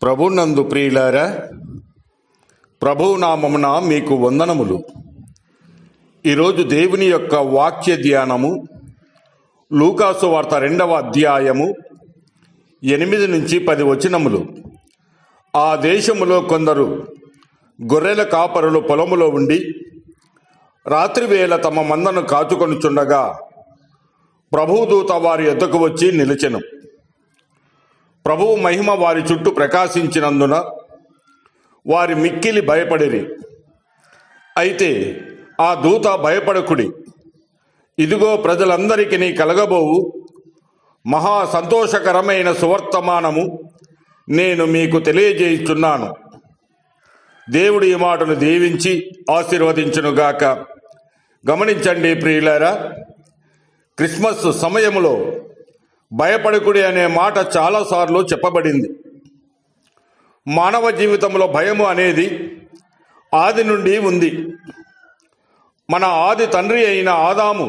ప్రభునందు ప్రియులారా, ప్రభునామమున మీకు వందనములు. ఈరోజు దేవుని యొక్క వాక్య ధ్యానము లూకాసు వార్త 2వ అధ్యాయము 8 నుంచి 10 వచనములు. ఆ దేశములో కొందరు గొర్రెల కాపరులు పొలములో ఉండి రాత్రివేళ తమ మందను కాచుకొనుచుండగా ప్రభుదూత వారి యొద్దకు వచ్చి నిలిచెను. ప్రభువు మహిమ వారి చుట్టూ ప్రకాశించినందున వారి మిక్కిలి భయపడిరి. అయితే ఆ దూత భయపడకుడి, ఇదిగో ప్రజలందరికీ కలగబోవు మహా సంతోషకరమైన సువర్తమానము నేను మీకు తెలియజేయుచున్నాను. దేవుడు ఈ మాటను దీవించి ఆశీర్వదించునుగాక. గమనించండి ప్రియులారా, క్రిస్మస్ సమయములో భయపడకుడి అనే మాట చాలాసార్లు చెప్పబడింది. మానవ జీవితంలో భయము అనేది ఆది నుండి ఉంది. మన ఆది తండ్రి అయిన ఆదాము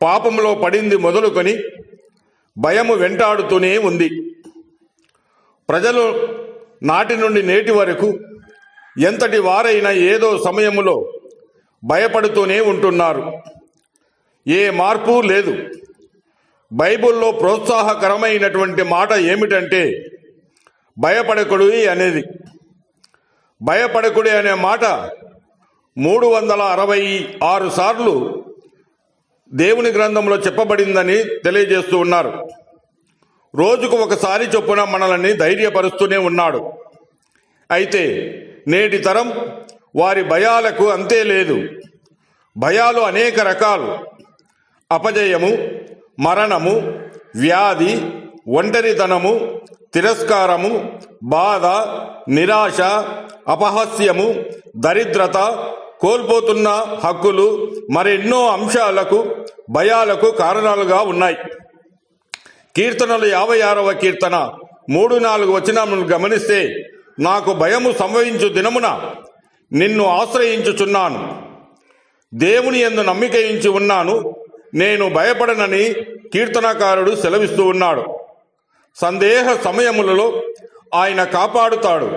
పాపంలో పడింది మొదలుకొని భయము వెంటాడుతూనే ఉంది. ప్రజలు నాటి నుండి నేటి వరకు ఎంతటి వారైనా ఏదో సమయములో భయపడుతూనే ఉంటున్నారు. ఏ మార్పు లేదు. బైబిల్లో ప్రోత్సాహకరమైనటువంటి మాట ఏమిటంటే భయపడకుడి అనేది. భయపడకుడి అనే మాట 366 సార్లు దేవుని గ్రంథంలో చెప్పబడిందని తెలియజేస్తూ ఉన్నారు. రోజుకు ఒకసారి చొప్పున మనల్ని ధైర్యపరుస్తూనే ఉన్నాడు. అయితే నేటి తరం వారి భయాలకు అంతే లేదు. భయాలు అనేక రకాలు: అపజయము, మరణము, వ్యాధి, ఒంటరితనము, తిరస్కారము, బాధ, నిరాశ, అపహాస్యము, దరిద్రత, కోల్పోతున్న హక్కులు, మరెన్నో అంశాలకు భయాలకు కారణాలుగా ఉన్నాయి. కీర్తనలు 56వ కీర్తన 3-4 వచనములు గమనిస్తే, నాకు భయము సంభవించు దినమున నిన్ను ఆశ్రయించుచున్నాను, దేవుని యందు నమ్మికయించి ఉన్నాను, నేను భయపడనని కీర్తనకారుడు సెలవిస్తూ ఉన్నాడు. సందేహ సమయములలో ఆయన కాపాడుతాడు.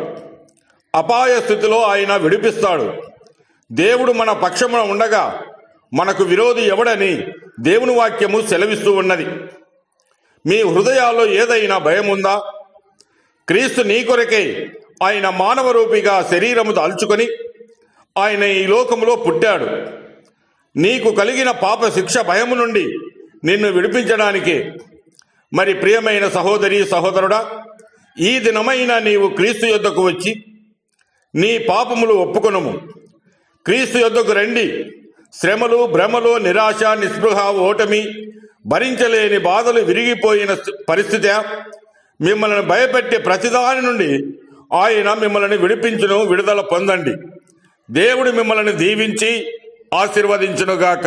అపాయ స్థితిలో ఆయన విడిపిస్తాడు. దేవుడు మన పక్షమున ఉండగా మనకు విరోధి ఎవడని దేవుని వాక్యము సెలవిస్తూ ఉన్నది. మీ హృదయాల్లో ఏదైనా భయం ఉందా? క్రీస్తు నీ కొరకే ఆయన మానవ రూపిగా శరీరము దాల్చుకొని ఆయన ఈ లోకములో పుట్టాడు. నీకు కలిగిన పాప శిక్ష భయము నుండి నిన్ను విడిపించడానికే. మరి ప్రియమైన సహోదరి సహోదరుడా, ఈ దినమైన నీవు క్రీస్తు యొద్దకు వచ్చి నీ పాపములు ఒప్పుకొనుము. క్రీస్తు యొద్దకు రండి. శ్రమలు, భ్రమలు, నిరాశ, నిస్పృహ, ఓటమి, భరించలేని బాధలు, విరిగిపోయిన పరిస్థితి మిమ్మల్ని భయపెట్టే ప్రతిదాని నుండి ఆయన మిమ్మల్ని విడిపించును. విడుదల పొందండి. దేవుడు మిమ్మల్ని దీవించి ఆశీర్వదించునుగాక.